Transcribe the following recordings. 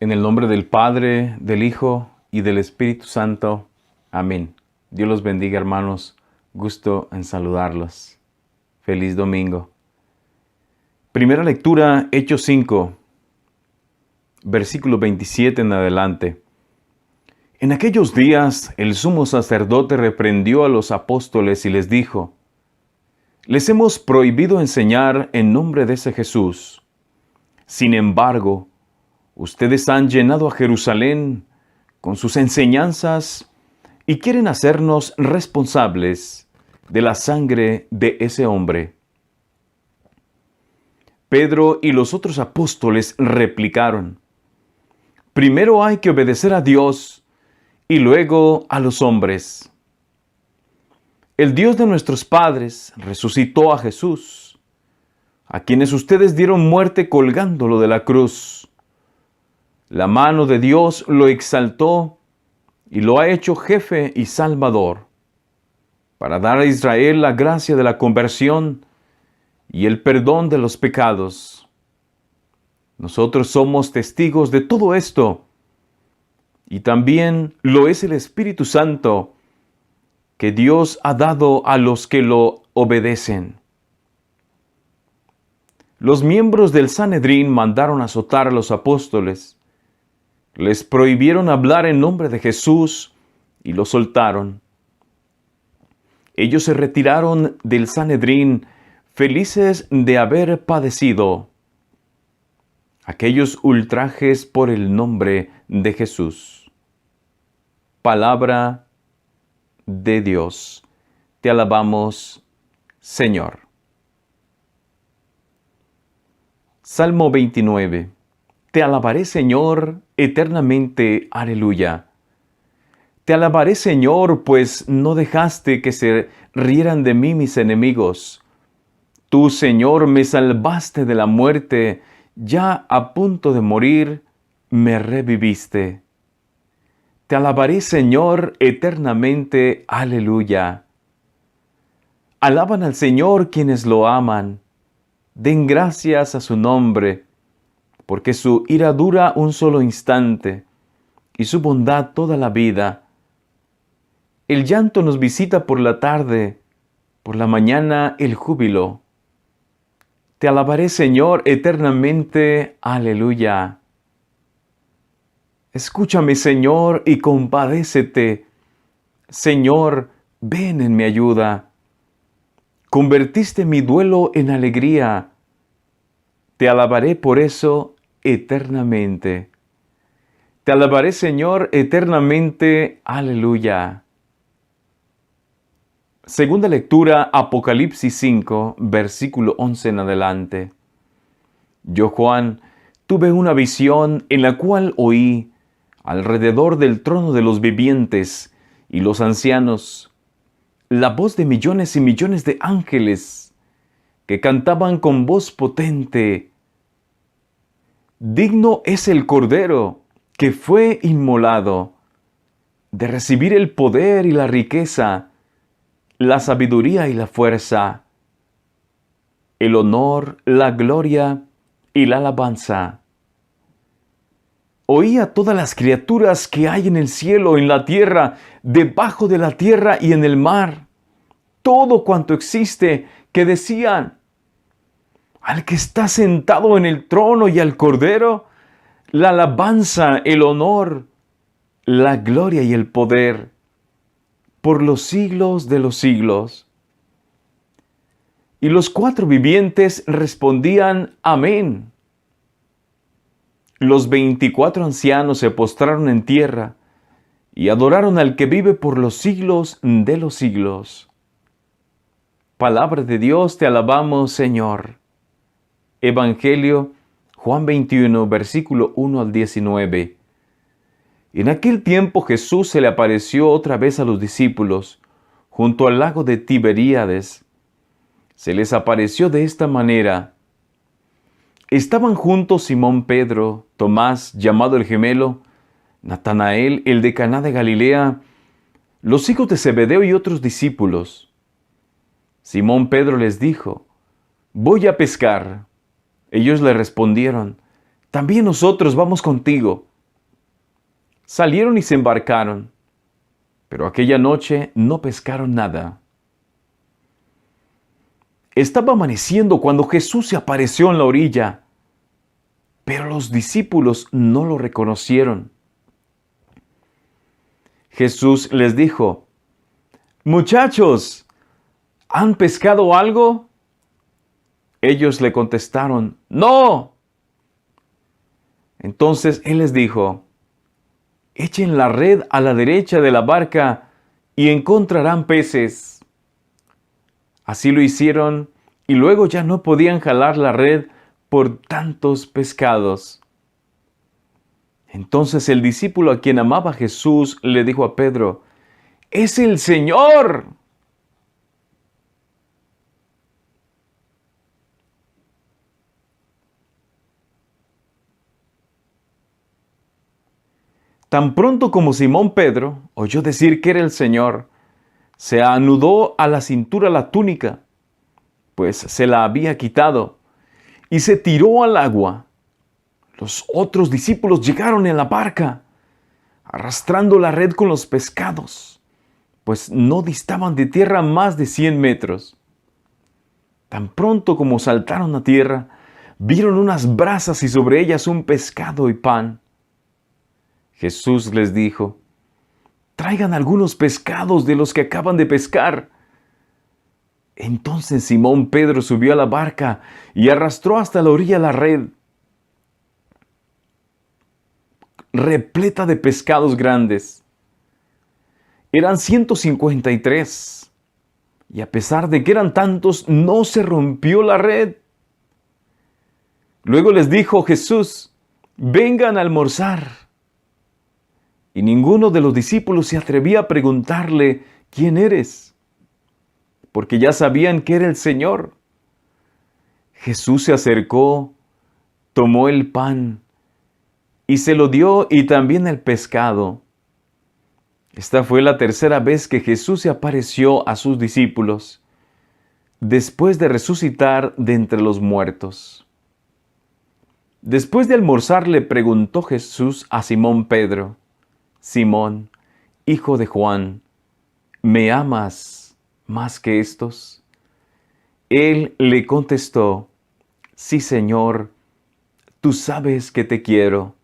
En el nombre del Padre, del Hijo y del Espíritu Santo. Amén. Dios los bendiga, hermanos. Gusto en saludarlos. Feliz domingo. Primera lectura, Hechos 5, versículo 27 en adelante. En aquellos días el sumo sacerdote reprendió a los apóstoles y les dijo: Les hemos prohibido enseñar en nombre de ese Jesús. Sin embargo, ustedes han llenado a Jerusalén con sus enseñanzas y quieren hacernos responsables de la sangre de ese hombre. Pedro y los otros apóstoles replicaron: Primero hay que obedecer a Dios y luego a los hombres. El Dios de nuestros padres resucitó a Jesús, a quienes ustedes dieron muerte colgándolo de la cruz. La mano de Dios lo exaltó y lo ha hecho jefe y salvador, para dar a Israel la gracia de la conversión y el perdón de los pecados. Nosotros somos testigos de todo esto, y también lo es el Espíritu Santo que Dios ha dado a los que lo obedecen. Los miembros del Sanedrín mandaron azotar a los apóstoles. Les prohibieron hablar en nombre de Jesús y los soltaron. Ellos se retiraron del Sanedrín felices de haber padecido aquellos ultrajes por el nombre de Jesús. Palabra de Dios. Te alabamos, Señor. Salmo 29. Te alabaré, Señor, eternamente. Aleluya. Te alabaré, Señor, pues no dejaste que se rieran de mí mis enemigos. Tú, Señor, me salvaste de la muerte, ya a punto de morir, me reviviste. Te alabaré, Señor, eternamente. Aleluya. Alaban al Señor quienes lo aman. Den gracias a su nombre, porque su ira dura un solo instante, y su bondad toda la vida. El llanto nos visita por la tarde, por la mañana el júbilo. Te alabaré, Señor, eternamente. Aleluya. Escúchame, Señor, y compadécete. Señor, ven en mi ayuda. Convertiste mi duelo en alegría. Te alabaré por eso eternamente. Te alabaré, Señor, eternamente. Aleluya. Segunda lectura, Apocalipsis 5, versículo 11 en adelante. Yo, Juan, tuve una visión en la cual oí, alrededor del trono de los vivientes y los ancianos, la voz de millones y millones de ángeles que cantaban con voz potente: Digno es el Cordero que fue inmolado de recibir el poder y la riqueza, la sabiduría y la fuerza, el honor, la gloria y la alabanza. Oí a todas las criaturas que hay en el cielo, en la tierra, debajo de la tierra y en el mar, todo cuanto existe, que decían: Al que está sentado en el trono y al Cordero, la alabanza, el honor, la gloria y el poder, por los siglos de los siglos. Y los cuatro vivientes respondían: Amén. Los 24 ancianos se postraron en tierra y adoraron al que vive por los siglos de los siglos. Palabra de Dios, te alabamos, Señor. Evangelio, Juan 21, versículo 1 al 19. En aquel tiempo Jesús se le apareció otra vez a los discípulos, junto al lago de Tiberíades. Se les apareció de esta manera. Estaban juntos Simón Pedro, Tomás, llamado el gemelo, Natanael, el de Caná de Galilea, los hijos de Zebedeo y otros discípulos. Simón Pedro les dijo: Voy a pescar. Ellos le respondieron: También nosotros vamos contigo. Salieron y se embarcaron, pero aquella noche no pescaron nada. Estaba amaneciendo cuando Jesús se apareció en la orilla, pero los discípulos no lo reconocieron. Jesús les dijo: «Muchachos, ¿han pescado algo?». Ellos le contestaron: «No». Entonces Él les dijo: «Echen la red a la derecha de la barca y encontrarán peces». Así lo hicieron y luego ya no podían jalar la red por tantos pescados. Entonces el discípulo a quien amaba Jesús le dijo a Pedro: «¡Es el Señor!». Tan pronto como Simón Pedro oyó decir que era el Señor, se anudó a la cintura la túnica, pues se la había quitado, y se tiró al agua. Los otros discípulos llegaron en la barca, arrastrando la red con los pescados, pues no distaban de tierra más de 100 metros. Tan pronto como saltaron a tierra, vieron unas brasas y sobre ellas un pescado y pan. Jesús les dijo: «Traigan algunos pescados de los que acaban de pescar». Entonces Simón Pedro subió a la barca y arrastró hasta la orilla la red, repleta de pescados grandes. Eran 153, y a pesar de que eran tantos, no se rompió la red. Luego les dijo Jesús: «Vengan a almorzar». Y ninguno de los discípulos se atrevía a preguntarle: «¿Quién eres?», porque ya sabían que era el Señor. Jesús se acercó, tomó el pan y se lo dio, y también el pescado. Esta fue la tercera vez que Jesús se apareció a sus discípulos, después de resucitar de entre los muertos. Después de almorzar le preguntó Jesús a Simón Pedro: «Simón, hijo de Juan, ¿me amas más que estos?». Él le contestó: «Sí, Señor, tú sabes que te quiero».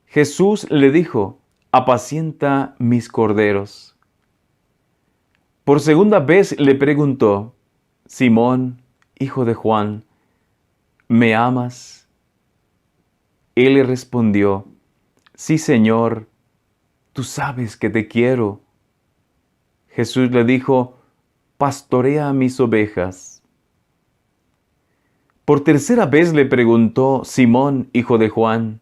Jesús le dijo: «Apacienta mis corderos». Por segunda vez le preguntó: «Simón, hijo de Juan, ¿me amas?». Él le respondió: «Sí, Señor, tú sabes que te quiero». Jesús le dijo: «Pastorea mis ovejas». Por tercera vez le preguntó Simón, hijo de Juan: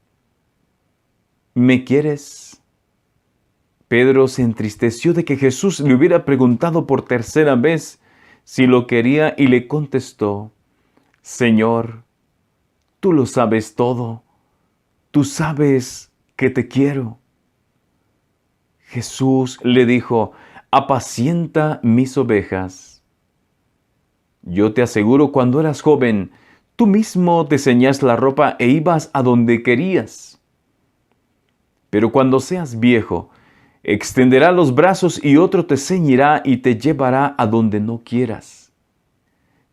«¿Me quieres?». Pedro se entristeció de que Jesús le hubiera preguntado por tercera vez si lo quería, y le contestó: «Señor, tú lo sabes todo, tú sabes que te quiero». Jesús le dijo: «Apacienta mis ovejas». Yo te aseguro, cuando eras joven, tú mismo te ceñías la ropa e ibas a donde querías. Pero cuando seas viejo, extenderás los brazos y otro te ceñirá y te llevará a donde no quieras.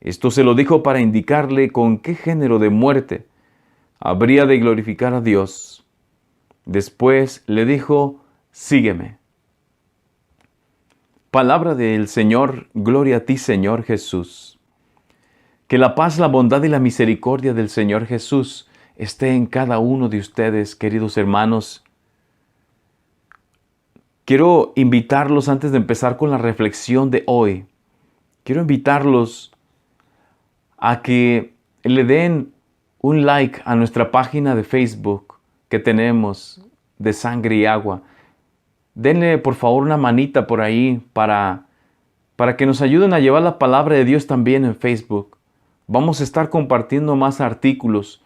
Esto se lo dijo para indicarle con qué género de muerte habría de glorificar a Dios. Después le dijo: «Sígueme». Palabra del Señor. Gloria a ti, Señor Jesús. Que la paz, la bondad y la misericordia del Señor Jesús esté en cada uno de ustedes, queridos hermanos. Quiero invitarlos, antes de empezar con la reflexión de hoy, quiero invitarlos a que le den un like a nuestra página de Facebook que tenemos de Sangre y Agua. Denle por favor una manita por ahí para que nos ayuden a llevar la palabra de Dios también en Facebook. Vamos a estar compartiendo más artículos,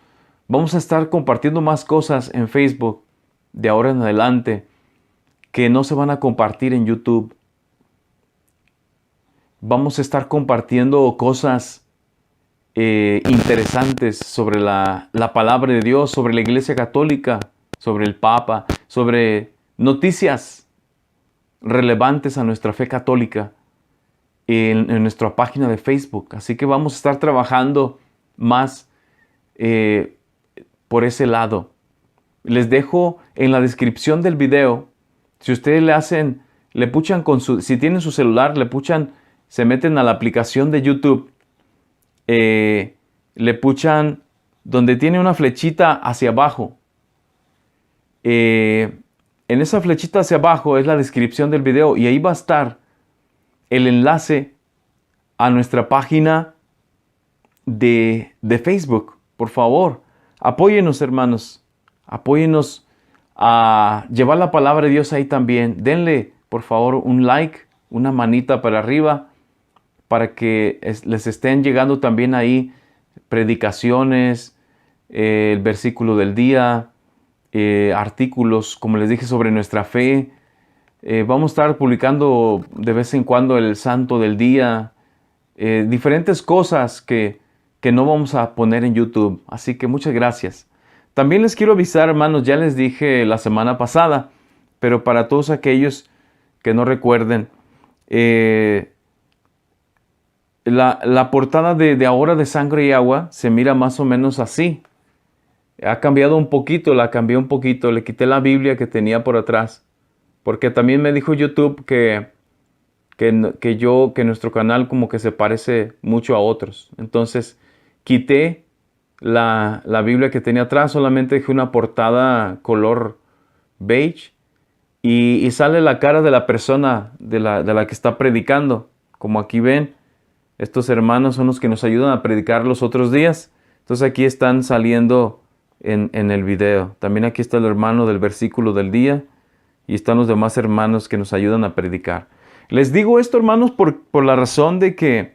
vamos a estar compartiendo más cosas en Facebook de ahora en adelante que no se van a compartir en YouTube. Vamos a estar compartiendo cosas interesantes sobre la palabra de Dios, sobre la Iglesia Católica, sobre el Papa, sobre noticias relevantes a nuestra fe católica en nuestra página de Facebook. Así que vamos a estar trabajando más por ese lado. Les dejo en la descripción del video. Si ustedes le puchan si tienen su celular, se meten a la aplicación de YouTube, le puchan donde tiene una flechita hacia abajo. En esa flechita hacia abajo es la descripción del video y ahí va a estar el enlace a nuestra página de Facebook. Por favor, apóyennos, hermanos. Apóyennos a llevar la palabra de Dios ahí también. Denle, por favor, un like, una manita para arriba, para que les estén llegando también ahí predicaciones, el versículo del día, artículos, como les dije, sobre nuestra fe. Vamos a estar publicando de vez en cuando el santo del día, diferentes cosas que no vamos a poner en YouTube. Así que muchas gracias. También les quiero avisar, hermanos, ya les dije la semana pasada, pero para todos aquellos que no recuerden, la portada de ahora de Sangre y Agua se mira más o menos así. Ha cambiado un poquito, la cambié un poquito, le quité la Biblia que tenía por atrás, porque también me dijo YouTube que nuestro canal como que se parece mucho a otros. Entonces quité la Biblia que tenía atrás, solamente dejé una portada color beige y sale la cara de la persona de la que está predicando. Como aquí ven, estos hermanos son los que nos ayudan a predicar los otros días. Entonces aquí están saliendo en el video. También aquí está el hermano del versículo del día y están los demás hermanos que nos ayudan a predicar. Les digo esto, hermanos, por la razón de que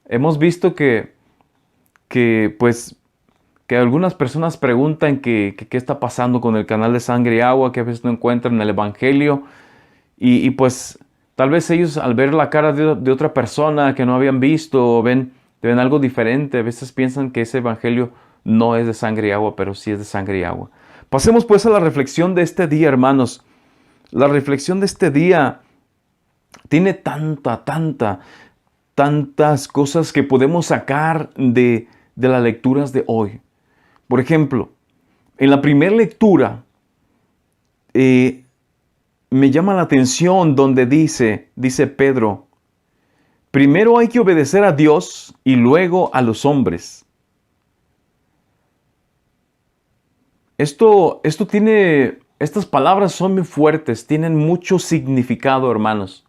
hemos visto que algunas personas preguntan qué está pasando con el canal de Sangre y Agua, que a veces no encuentran el Evangelio. Y pues tal vez ellos al ver la cara de otra persona que no habían visto, ven algo diferente. A veces piensan que ese Evangelio no es de Sangre y Agua, pero sí es de Sangre y Agua. Pasemos pues a la reflexión de este día, hermanos. La reflexión de este día tiene tantas cosas que podemos sacar de las lecturas de hoy. Por ejemplo, en la primera lectura me llama la atención donde dice Pedro, primero hay que obedecer a Dios y luego a los hombres. Estas palabras son muy fuertes, tienen mucho significado, hermanos.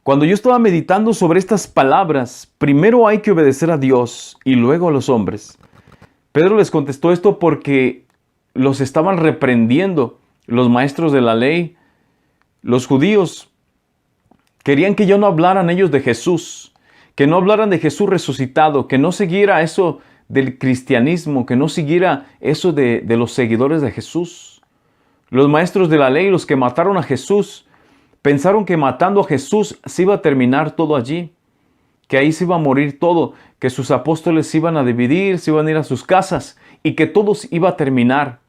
Cuando yo estaba meditando sobre estas palabras, primero hay que obedecer a Dios y luego a los hombres. Pedro les contestó esto porque los estaban reprendiendo los maestros de la ley. Los judíos querían que ya no hablaran ellos de Jesús, que no hablaran de Jesús resucitado, que no siguiera eso del cristianismo, que no siguiera eso de los seguidores de Jesús. Los maestros de la ley, los que mataron a Jesús, pensaron que matando a Jesús se iba a terminar todo allí, que ahí se iba a morir todo, que sus apóstoles se iban a dividir, se iban a ir a sus casas y que todo iba a terminar.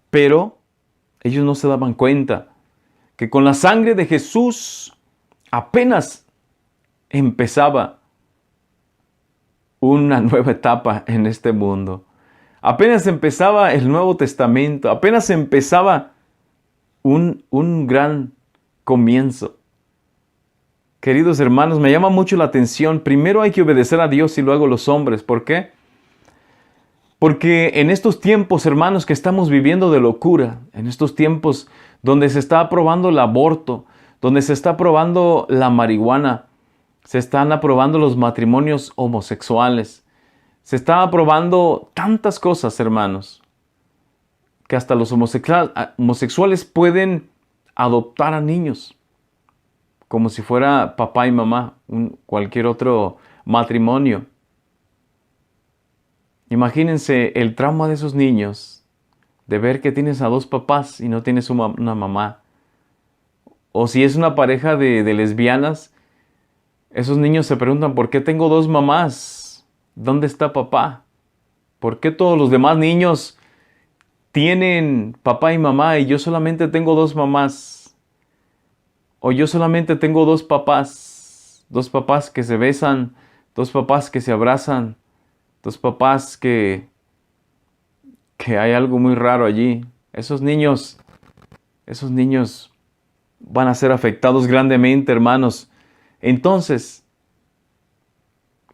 Pero ellos no se daban cuenta que con la sangre de Jesús apenas empezaba una nueva etapa en este mundo. Apenas empezaba el Nuevo Testamento, apenas empezaba un gran comienzo. Queridos hermanos, me llama mucho la atención. Primero hay que obedecer a Dios y luego a los hombres. ¿Por qué? Porque en estos tiempos, hermanos, que estamos viviendo de locura, en estos tiempos donde se está aprobando el aborto, donde se está aprobando la marihuana, se están aprobando los matrimonios homosexuales, se están aprobando tantas cosas, hermanos, que hasta los homosexuales pueden adoptar a niños, como si fuera papá y mamá, cualquier otro matrimonio. Imagínense el trauma de esos niños, de ver que tienes a dos papás y no tienes una mamá. O si es una pareja de lesbianas, esos niños se preguntan, ¿por qué tengo dos mamás? ¿Dónde está papá? ¿Por qué todos los demás niños tienen papá y mamá y yo solamente tengo dos mamás. O yo solamente tengo dos papás que se besan, dos papás que se abrazan, dos papás que hay algo muy raro allí. Esos niños van a ser afectados grandemente, hermanos. Entonces,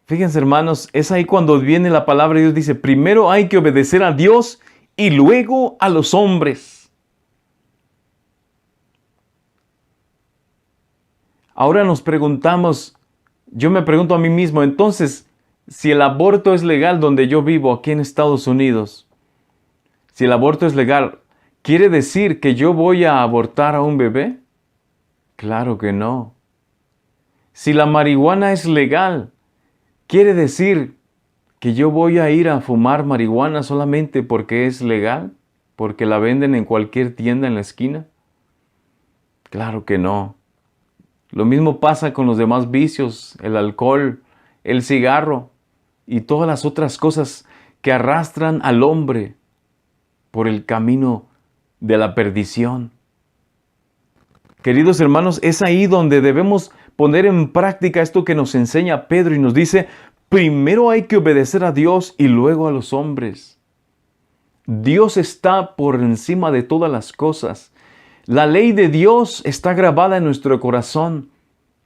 fíjense, hermanos, es ahí cuando viene la palabra de Dios. Dice, primero hay que obedecer a Dios y luego a los hombres. Ahora nos preguntamos, yo me pregunto a mí mismo, entonces, si el aborto es legal donde yo vivo, aquí en Estados Unidos, si el aborto es legal, ¿quiere decir que yo voy a abortar a un bebé? Claro que no. Si la marihuana es legal, ¿quiere decir que yo voy a ir a fumar marihuana solamente porque es legal? ¿Porque la venden en cualquier tienda en la esquina? Claro que no. Lo mismo pasa con los demás vicios, el alcohol, el cigarro y todas las otras cosas que arrastran al hombre por el camino de la perdición. Queridos hermanos, es ahí donde debemos poner en práctica esto que nos enseña Pedro y nos dice, primero hay que obedecer a Dios y luego a los hombres. Dios está por encima de todas las cosas. La ley de Dios está grabada en nuestro corazón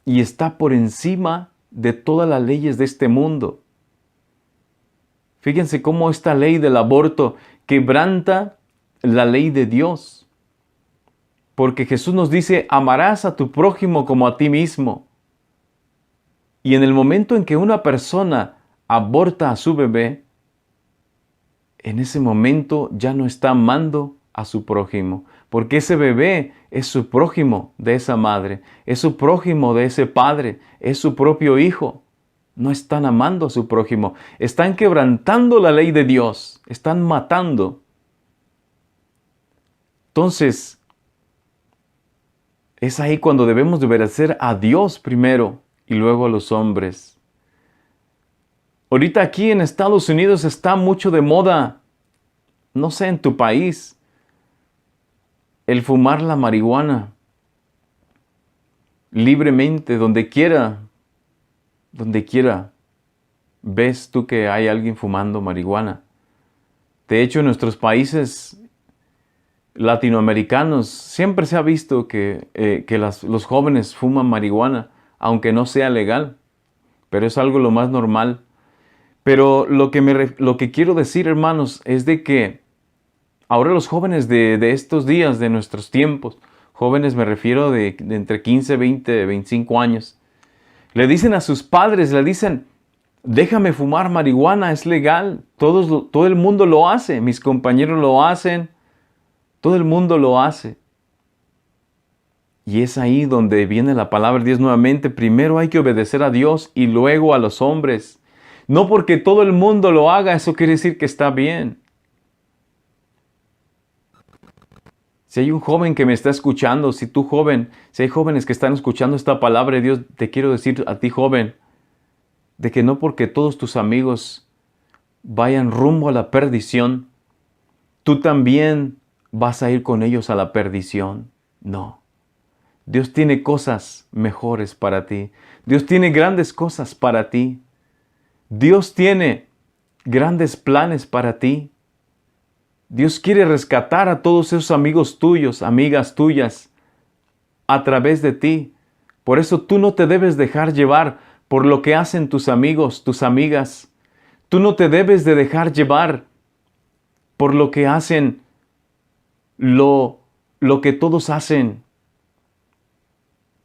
y está por encima de todas las leyes de este mundo. Fíjense cómo esta ley del aborto quebranta la ley de Dios. Porque Jesús nos dice, amarás a tu prójimo como a ti mismo. Y en el momento en que una persona aborta a su bebé, en ese momento ya no está amando a su prójimo, porque ese bebé es su prójimo de esa madre, es su prójimo de ese padre, es su propio hijo. No están amando a su prójimo, están quebrantando la ley de Dios, están matando. Entonces, es ahí cuando debemos de obedecer a Dios primero y luego a los hombres. Ahorita aquí en Estados Unidos está mucho de moda, no sé, en tu país, el fumar la marihuana libremente, donde quiera, ves tú que hay alguien fumando marihuana. De hecho, en nuestros países latinoamericanos siempre se ha visto que los jóvenes fuman marihuana, aunque no sea legal, pero es algo lo más normal. Pero lo que quiero decir, hermanos, es de que ahora los jóvenes de estos días, de nuestros tiempos, jóvenes me refiero de entre 15, 20, 25 años, le dicen a sus padres, le dicen, déjame fumar marihuana, es legal, todo el mundo lo hace, mis compañeros lo hacen, todo el mundo lo hace. Y es ahí donde viene la palabra de Dios nuevamente, primero hay que obedecer a Dios y luego a los hombres. No porque todo el mundo lo haga, eso quiere decir que está bien. Si hay un joven que me está escuchando, si hay jóvenes que están escuchando esta palabra de Dios, te quiero decir a ti, joven, de que no porque todos tus amigos vayan rumbo a la perdición, tú también vas a ir con ellos a la perdición. No. Dios tiene cosas mejores para ti. Dios tiene grandes cosas para ti. Dios tiene grandes planes para ti. Dios quiere rescatar a todos esos amigos tuyos, amigas tuyas, a través de ti. Por eso tú no te debes dejar llevar por lo que hacen tus amigos, tus amigas. Tú no te debes de dejar llevar por lo que hacen, lo que todos hacen.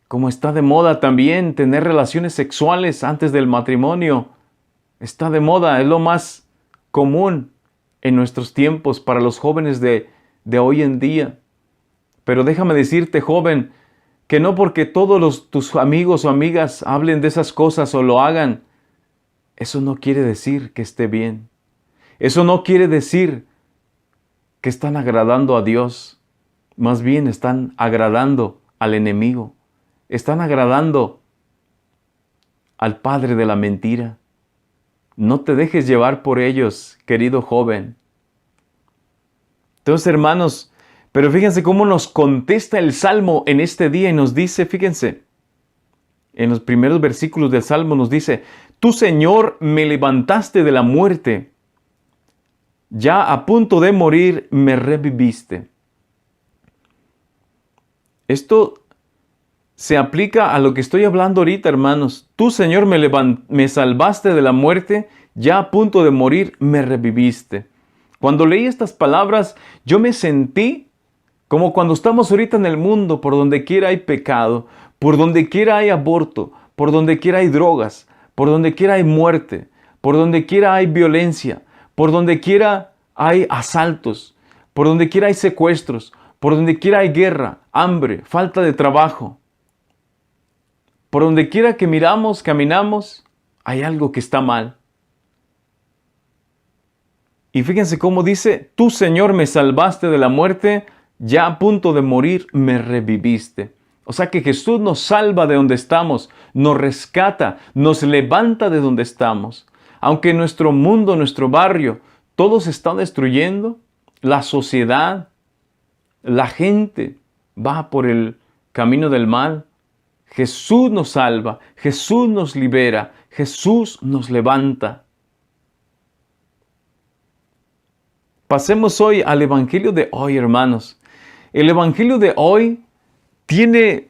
Como está de moda también tener relaciones sexuales antes del matrimonio. Está de moda, es lo más común en nuestros tiempos para los jóvenes de hoy en día. Pero déjame decirte, joven, que no porque todos tus amigos o amigas hablen de esas cosas o lo hagan, eso no quiere decir que esté bien. Eso no quiere decir que están agradando a Dios. Más bien están agradando al enemigo. Están agradando al padre de la mentira. No te dejes llevar por ellos, querido joven. Entonces, hermanos, pero fíjense cómo nos contesta el Salmo en este día y nos dice, fíjense, en los primeros versículos del Salmo nos dice, tú, Señor, me levantaste de la muerte, ya a punto de morir me reviviste. Esto se aplica a lo que estoy hablando ahorita, hermanos. Tú, Señor, me salvaste de la muerte, ya a punto de morir me reviviste. Cuando leí estas palabras, yo me sentí como cuando estamos ahorita en el mundo, por donde quiera hay pecado, por donde quiera hay aborto, por donde quiera hay drogas, por donde quiera hay muerte, por donde quiera hay violencia, por donde quiera hay asaltos, por donde quiera hay secuestros, por donde quiera hay guerra, hambre, falta de trabajo. Por donde quiera que miramos, caminamos, hay algo que está mal. Y fíjense cómo dice, tú, Señor, me salvaste de la muerte, ya a punto de morir me reviviste. O sea que Jesús nos salva de donde estamos, nos rescata, nos levanta de donde estamos. Aunque nuestro mundo, nuestro barrio, todo se está destruyendo, la sociedad, la gente va por el camino del mal. Jesús nos salva, Jesús nos libera, Jesús nos levanta. Pasemos hoy al Evangelio de hoy, hermanos. El Evangelio de hoy tiene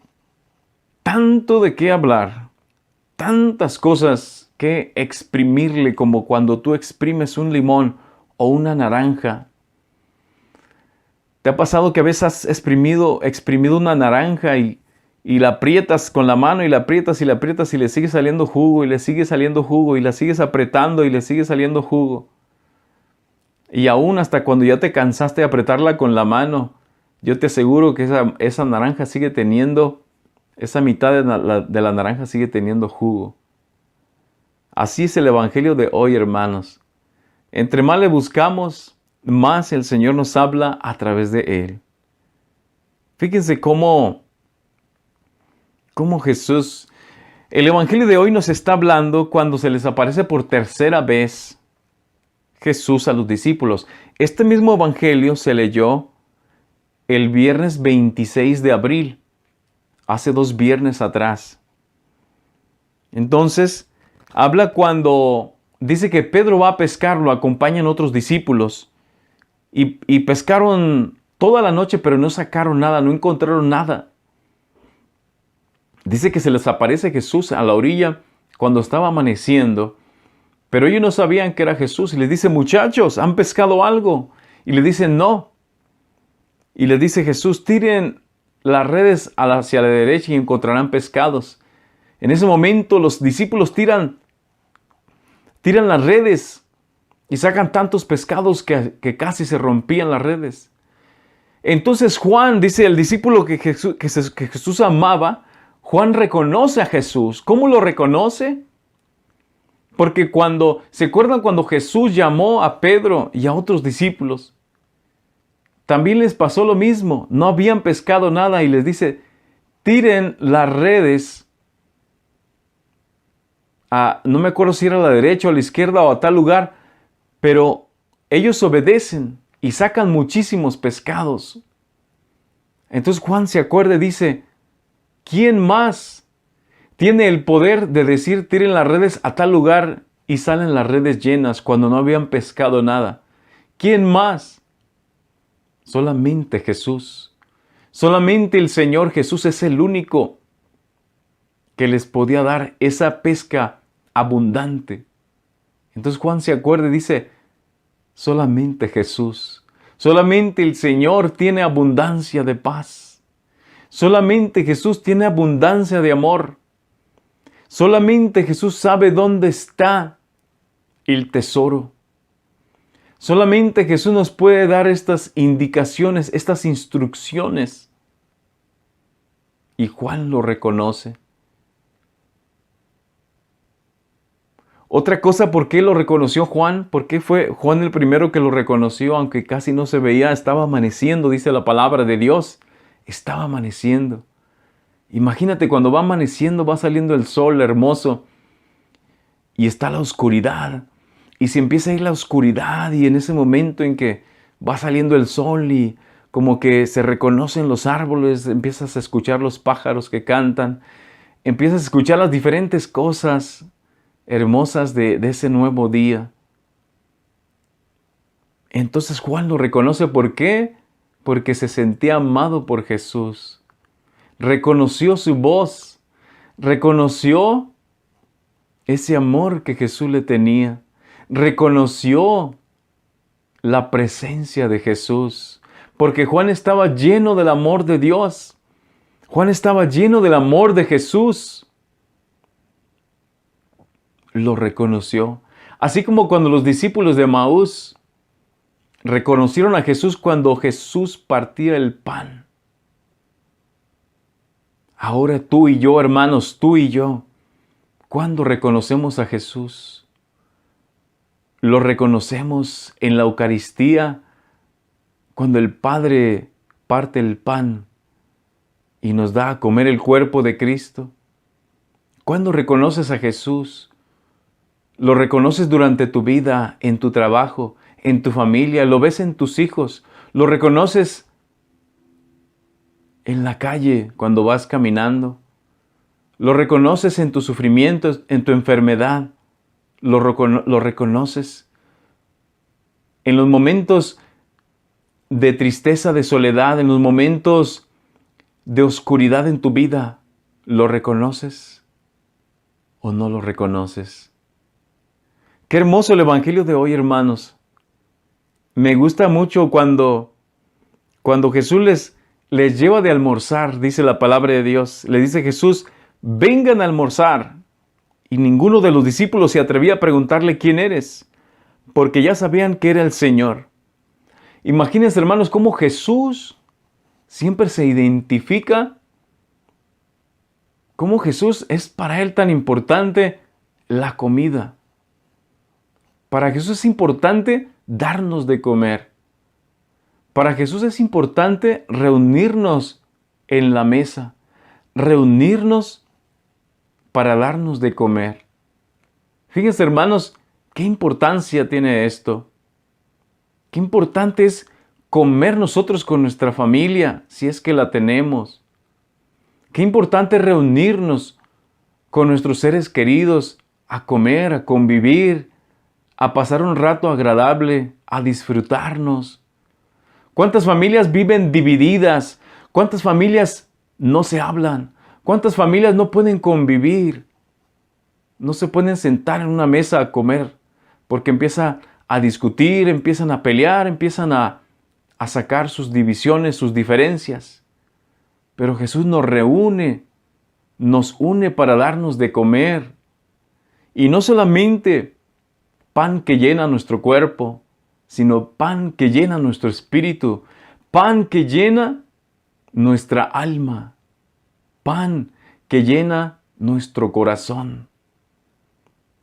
tanto de qué hablar, tantas cosas que exprimirle como cuando tú exprimes un limón o una naranja. ¿Te ha pasado que a veces has exprimido una naranja y la aprietas con la mano y la aprietas y la aprietas y le sigue saliendo jugo y le sigue saliendo jugo y la sigues apretando y le sigue saliendo jugo? Y aún hasta cuando ya te cansaste de apretarla con la mano, yo te aseguro que esa naranja sigue teniendo, esa mitad de la naranja sigue teniendo jugo. Así es el Evangelio de hoy, hermanos. Entre más le buscamos, más el Señor nos habla a través de Él. Fíjense cómo Jesús, el Evangelio de hoy nos está hablando cuando se les aparece por tercera vez Jesús a los discípulos. Este mismo Evangelio se leyó el viernes 26 de abril, hace 2 viernes atrás. Entonces, habla cuando dice que Pedro va a pescar, lo acompañan otros discípulos y pescaron toda la noche, pero no sacaron nada, no encontraron nada. Dice que se les aparece Jesús a la orilla cuando estaba amaneciendo, pero ellos no sabían que era Jesús y les dice, muchachos, ¿han pescado algo? Y le dicen, no. Y les dice Jesús, tiren las redes hacia la derecha y encontrarán pescados. En ese momento los discípulos tiran las redes y sacan tantos pescados que casi se rompían las redes. Entonces Juan, dice el discípulo que Jesús amaba, Juan reconoce a Jesús. ¿Cómo lo reconoce? Porque ¿se acuerdan cuando Jesús llamó a Pedro y a otros discípulos? También les pasó lo mismo. No habían pescado nada y les dice, tiren las redes no me acuerdo si era a la derecha o a la izquierda o a tal lugar, pero ellos obedecen y sacan muchísimos pescados. Entonces Juan se acuerda y dice, ¿quién más tiene el poder de decir tiren las redes a tal lugar y salen las redes llenas cuando no habían pescado nada? ¿Quién más? Solamente Jesús. Solamente el Señor Jesús es el único que les podía dar esa pesca abundante. Entonces Juan se acuerda y dice, solamente Jesús, solamente el Señor tiene abundancia de paz. Solamente Jesús tiene abundancia de amor. Solamente Jesús sabe dónde está el tesoro. Solamente Jesús nos puede dar estas indicaciones, estas instrucciones. Y Juan lo reconoce. Otra cosa, ¿por qué lo reconoció Juan? ¿Por qué fue Juan el primero que lo reconoció? Aunque casi no se veía, estaba amaneciendo, dice la palabra de Dios. Estaba amaneciendo. Imagínate cuando va amaneciendo, va saliendo el sol hermoso y está la oscuridad. Y se empieza a ir la oscuridad y en ese momento en que va saliendo el sol y como que se reconocen los árboles, empiezas a escuchar los pájaros que cantan, empiezas a escuchar las diferentes cosas hermosas de ese nuevo día. Entonces Juan lo reconoce. ¿Por qué? Porque se sentía amado por Jesús. Reconoció su voz, reconoció ese amor que Jesús le tenía, reconoció la presencia de Jesús, porque Juan estaba lleno del amor de Dios. Juan estaba lleno del amor de Jesús. Lo reconoció. Así como cuando los discípulos de Emaús reconocieron a Jesús cuando Jesús partía el pan. Ahora tú y yo, hermanos, tú y yo, ¿cuándo reconocemos a Jesús? Lo reconocemos en la Eucaristía, cuando el Padre parte el pan y nos da a comer el cuerpo de Cristo. ¿Cuándo reconoces a Jesús? Lo reconoces durante tu vida, en tu trabajo, en tu familia, lo ves en tus hijos, lo reconoces en la calle cuando vas caminando, lo reconoces en tus sufrimientos, en tu enfermedad, lo reconoces en los momentos de tristeza, de soledad, en los momentos de oscuridad en tu vida, ¿lo reconoces o no lo reconoces? Qué hermoso el Evangelio de hoy, hermanos. Me gusta mucho cuando Jesús les lleva de almorzar, dice la palabra de Dios. Le dice Jesús, vengan a almorzar. Y ninguno de los discípulos se atrevía a preguntarle quién eres, porque ya sabían que era el Señor. Imagínense, hermanos, cómo Jesús siempre se identifica, cómo Jesús es para Él tan importante la comida. Para Jesús es importante darnos de comer. Para Jesús es importante reunirnos en la mesa, reunirnos para darnos de comer. Fíjense, hermanos, qué importancia tiene esto. Qué importante es comer nosotros con nuestra familia, si es que la tenemos. Qué importante reunirnos con nuestros seres queridos a comer, a convivir, a pasar un rato agradable, a disfrutarnos. ¿Cuántas familias viven divididas? ¿Cuántas familias no se hablan? ¿Cuántas familias no pueden convivir? No se pueden sentar en una mesa a comer porque empiezan a discutir, empiezan a pelear, empiezan a sacar sus divisiones, sus diferencias. Pero Jesús nos reúne, nos une para darnos de comer. Y no solamente pan que llena nuestro cuerpo, sino pan que llena nuestro espíritu, pan que llena nuestra alma, pan que llena nuestro corazón.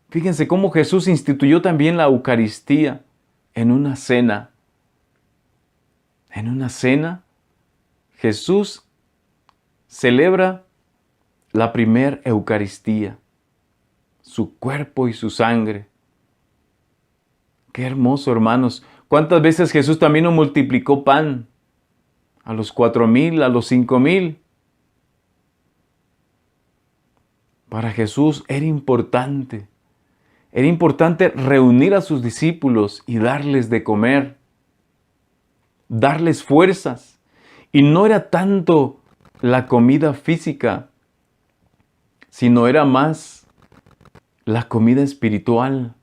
Fíjense cómo Jesús instituyó también la Eucaristía en una cena. En una cena, Jesús celebra la primer Eucaristía, su cuerpo y su sangre. Qué hermoso, hermanos. ¿Cuántas veces Jesús también no multiplicó pan? A los 4,000, a los 5,000. Para Jesús era importante reunir a sus discípulos y darles de comer, darles fuerzas. Y no era tanto la comida física, sino era más la comida espiritual.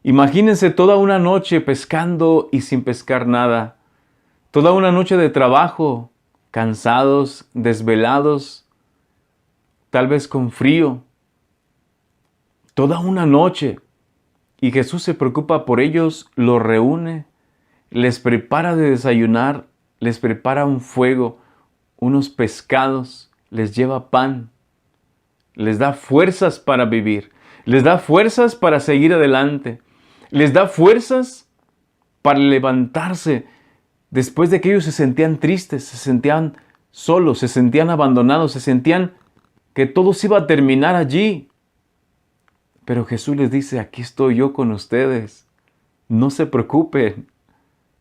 Imagínense toda una noche pescando y sin pescar nada. Toda una noche de trabajo, cansados, desvelados, tal vez con frío. Toda una noche. Y Jesús se preocupa por ellos, los reúne, les prepara de desayunar, les prepara un fuego, unos pescados, les lleva pan, les da fuerzas para vivir, les da fuerzas para seguir adelante, les da fuerzas para levantarse después de que ellos se sentían tristes, se sentían solos, se sentían abandonados, se sentían que todo se iba a terminar allí. Pero Jesús les dice, aquí estoy yo con ustedes, no se preocupen,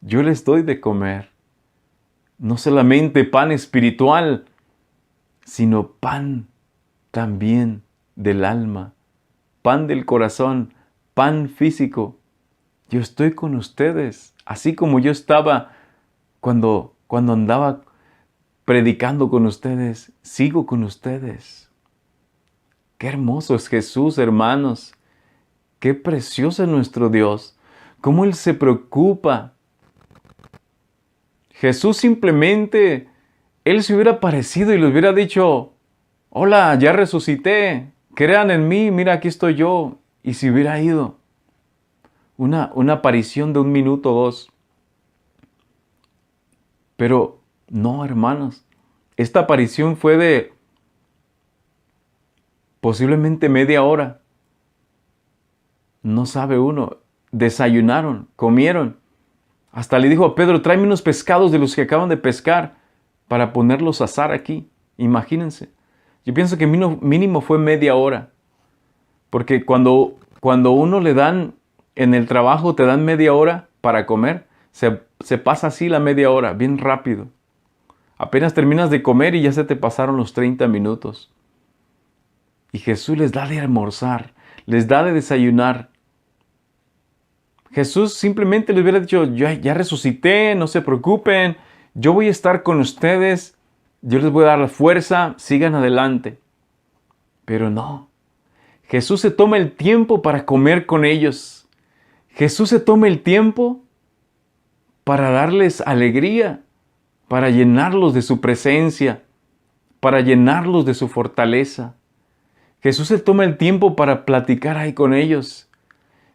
Yo les doy de comer. No solamente pan espiritual, sino pan también del alma, pan del corazón, pan físico. Yo estoy con ustedes, así como yo estaba cuando andaba predicando con ustedes, sigo con ustedes. Qué hermoso es Jesús, hermanos. Qué precioso es nuestro Dios. Cómo Él se preocupa. Jesús simplemente, Él se hubiera aparecido y les hubiera dicho, hola, ya resucité, crean en mí, mira, aquí estoy yo. Y se hubiera ido. Una aparición de 1 minuto o 2. Pero no, hermanos. Esta aparición fue de posiblemente media hora. No sabe uno. Desayunaron, comieron. Hasta le dijo a Pedro, tráeme unos pescados de los que acaban de pescar para ponerlos a asar aquí. Imagínense. Yo pienso que mínimo fue media hora. Porque cuando uno le dan, en el trabajo te dan media hora para comer, se pasa así la media hora, bien rápido. Apenas terminas de comer y ya se te pasaron los 30 minutos. Y Jesús les da de almorzar, les da de desayunar. Jesús simplemente les hubiera dicho, yo ya resucité, no se preocupen, yo voy a estar con ustedes, yo les voy a dar la fuerza, sigan adelante. Pero no, Jesús se toma el tiempo para comer con ellos. Jesús se toma el tiempo para darles alegría, para llenarlos de su presencia, para llenarlos de su fortaleza. Jesús se toma el tiempo para platicar ahí con ellos.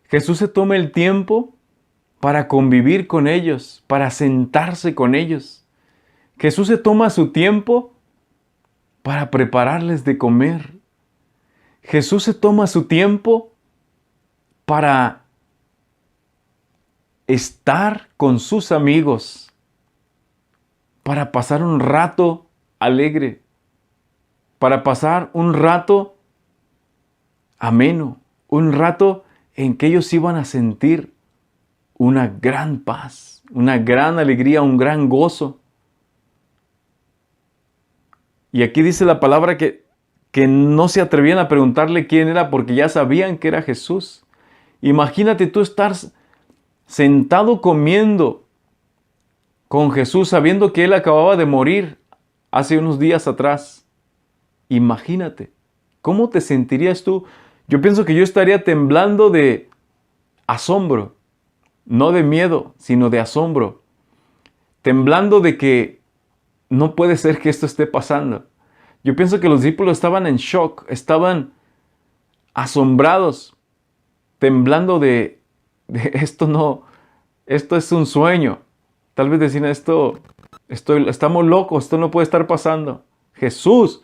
Jesús se toma el tiempo para convivir con ellos, para sentarse con ellos. Jesús se toma su tiempo para prepararles de comer. Jesús se toma su tiempo para estar con sus amigos, para pasar un rato alegre, para pasar un rato ameno, un rato en que ellos iban a sentir una gran paz, una gran alegría, un gran gozo. Y aquí dice la palabra que no se atrevían a preguntarle quién era porque ya sabían que era Jesús. Imagínate tú estar sentado comiendo con Jesús sabiendo que Él acababa de morir hace unos días atrás. Imagínate, ¿cómo te sentirías tú? Yo pienso que yo estaría temblando de asombro, no de miedo, sino de asombro. Temblando de que no puede ser que esto esté pasando. Yo pienso que los discípulos estaban en shock, estaban asombrados, temblando de esto es un sueño. Tal vez decían estamos locos, esto no puede estar pasando. Jesús,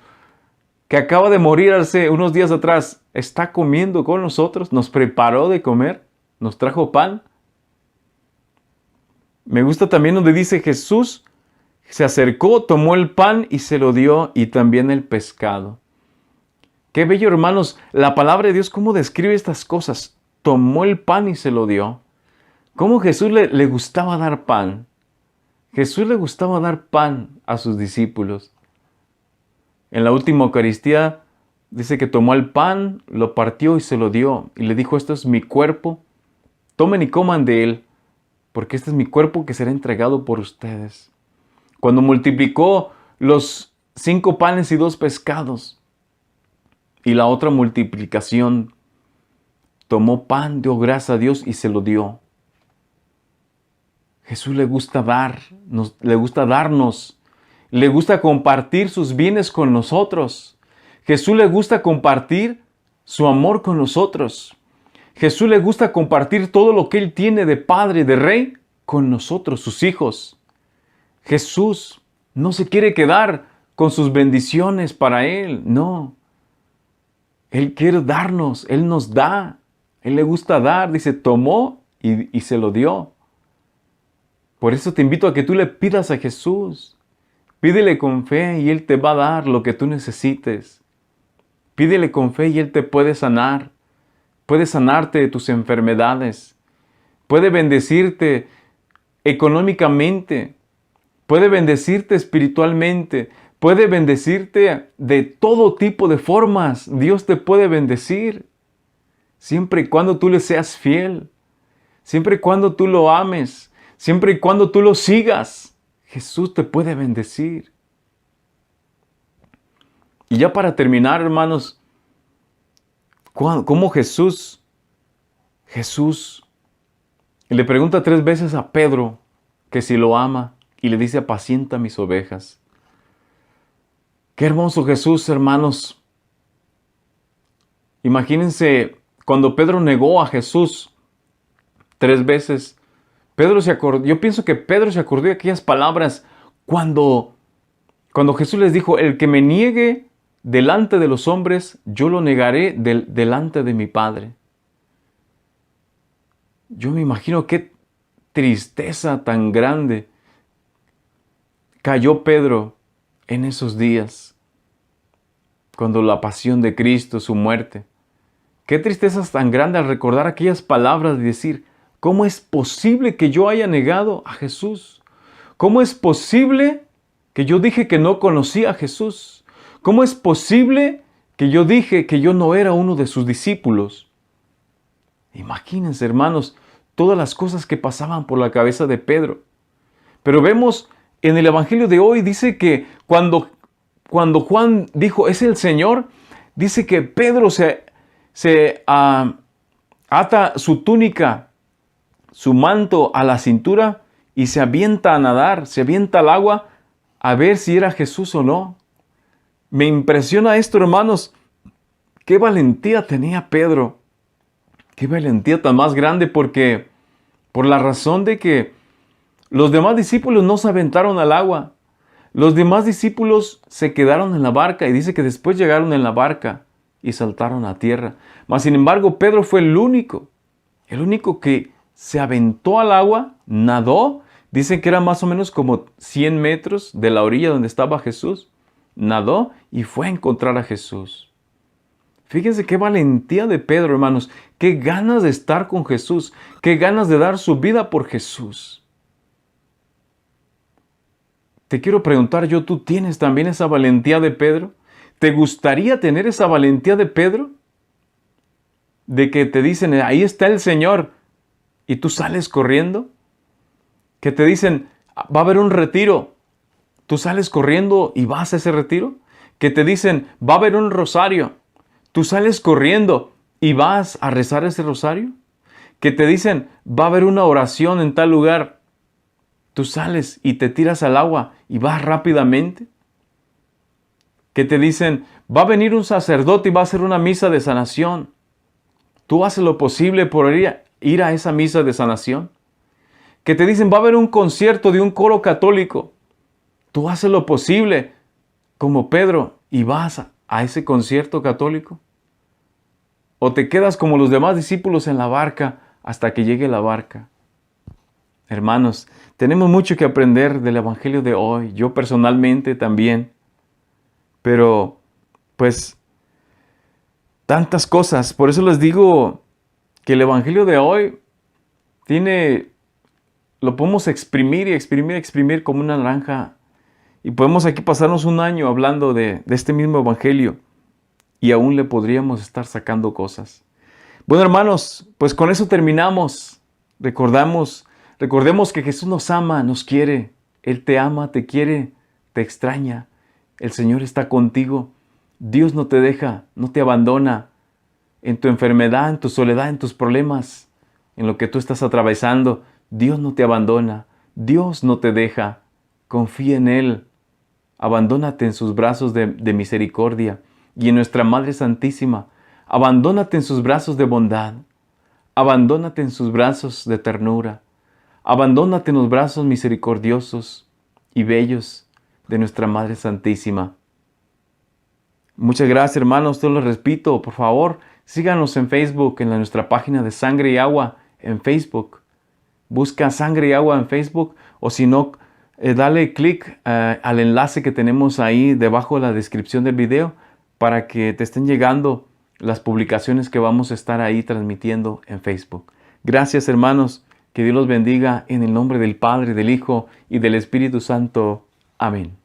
que acaba de morir hace unos días atrás, está comiendo con nosotros, nos preparó de comer, nos trajo pan. Me gusta también donde dice Jesús se acercó, tomó el pan y se lo dio, y también el pescado. Qué bello, hermanos, la palabra de Dios, cómo describe estas cosas. Tomó el pan y se lo dio. Cómo Jesús le gustaba dar pan. Jesús le gustaba dar pan a sus discípulos. En la última Eucaristía dice que tomó el pan, lo partió y se lo dio. Y le dijo, esto es mi cuerpo, tomen y coman de él, porque este es mi cuerpo que será entregado por ustedes. Cuando multiplicó los 5 panes y 2 pescados, y la otra multiplicación, tomó pan, dio gracias a Dios y se lo dio. Jesús le gusta dar, le gusta darnos, le gusta compartir sus bienes con nosotros. Jesús le gusta compartir su amor con nosotros. Jesús le gusta compartir todo lo que Él tiene de Padre, de Rey, con nosotros, sus hijos. Jesús no se quiere quedar con sus bendiciones para Él, no. Él quiere darnos, Él nos da. Él le gusta dar, dice, tomó y se lo dio. Por eso te invito a que tú le pidas a Jesús. Pídele con fe y Él te va a dar lo que tú necesites. Pídele con fe y Él te puede sanar. Puede sanarte de tus enfermedades. Puede bendecirte económicamente, puede bendecirte espiritualmente, puede bendecirte de todo tipo de formas. Dios te puede bendecir siempre y cuando tú le seas fiel, siempre y cuando tú lo ames, siempre y cuando tú lo sigas. Jesús te puede bendecir. Y ya para terminar, hermanos, ¿cómo Jesús le pregunta 3 veces a Pedro que si lo ama y le dice: apacienta mis ovejas? Qué hermoso Jesús, hermanos. Imagínense cuando Pedro negó a Jesús 3 veces. Pedro se acordó, yo pienso que Pedro se acordó de aquellas palabras cuando Jesús les dijo: el que me niegue delante de los hombres, yo lo negaré delante de mi Padre. Yo me imagino qué tristeza tan grande cayó Pedro en esos días, cuando la pasión de Cristo, su muerte. Qué tristeza tan grande al recordar aquellas palabras y decir: ¿cómo es posible que yo haya negado a Jesús? ¿Cómo es posible que yo dije que no conocía a Jesús? ¿Cómo es posible que yo dije que yo no era uno de sus discípulos? Imagínense, hermanos, todas las cosas que pasaban por la cabeza de Pedro. Pero vemos en el Evangelio de hoy, dice que cuando Juan dijo: es el Señor, dice que Pedro se ata su túnica, su manto a la cintura y se avienta a nadar, se avienta al agua a ver si era Jesús o no. Me impresiona esto, hermanos. Qué valentía tenía Pedro. Qué valentía tan más grande, porque por la razón de que los demás discípulos no se aventaron al agua. Los demás discípulos se quedaron en la barca, y dice que después llegaron en la barca y saltaron a tierra. Mas sin embargo, Pedro fue el único que se aventó al agua, nadó. Dicen que era más o menos como 100 metros de la orilla donde estaba Jesús. Nadó y fue a encontrar a Jesús. Fíjense qué valentía de Pedro, hermanos. Qué ganas de estar con Jesús. Qué ganas de dar su vida por Jesús. Te quiero preguntar yo, ¿tú tienes también esa valentía de Pedro? ¿Te gustaría tener esa valentía de Pedro? De que te dicen: ahí está el Señor, y tú sales corriendo. Que te dicen: va a haber un retiro, tú sales corriendo y vas a ese retiro. Que te dicen: va a haber un rosario, tú sales corriendo y vas a rezar ese rosario. Que te dicen: va a haber una oración en tal lugar, tú sales y te tiras al agua y vas rápidamente. Que te dicen: va a venir un sacerdote y va a hacer una misa de sanación, tú haces lo posible por ir a esa misa de sanación. Que te dicen: va a haber un concierto de un coro católico, tú haces lo posible como Pedro y vas a ese concierto católico. O te quedas como los demás discípulos en la barca hasta que llegue la barca. Hermanos, tenemos mucho que aprender del Evangelio de hoy, yo personalmente también. Pero, pues, tantas cosas. Por eso les digo que el Evangelio de hoy lo podemos exprimir y exprimir como una naranja. Y podemos aquí pasarnos un año hablando de este mismo Evangelio, y aún le podríamos estar sacando cosas. Bueno, hermanos, pues con eso terminamos. Recordemos que Jesús nos ama, nos quiere. Él te ama, te quiere, te extraña. El Señor está contigo. Dios no te deja, no te abandona. En tu enfermedad, en tu soledad, en tus problemas, en lo que tú estás atravesando, Dios no te abandona. Dios no te deja. Confía en Él. Abandónate en sus brazos de misericordia y en nuestra Madre Santísima. Abandónate en sus brazos de bondad. Abandónate en sus brazos de ternura. Abandónate en los brazos misericordiosos y bellos de nuestra Madre Santísima. Muchas gracias, hermanos. Te lo repito, por favor, síganos en Facebook, en nuestra página de Sangre y Agua en Facebook. Busca Sangre y Agua en Facebook, o si no, dale clic al enlace que tenemos ahí debajo de la descripción del video para que te estén llegando las publicaciones que vamos a estar ahí transmitiendo en Facebook. Gracias, hermanos. Que Dios los bendiga en el nombre del Padre, del Hijo y del Espíritu Santo. Amén.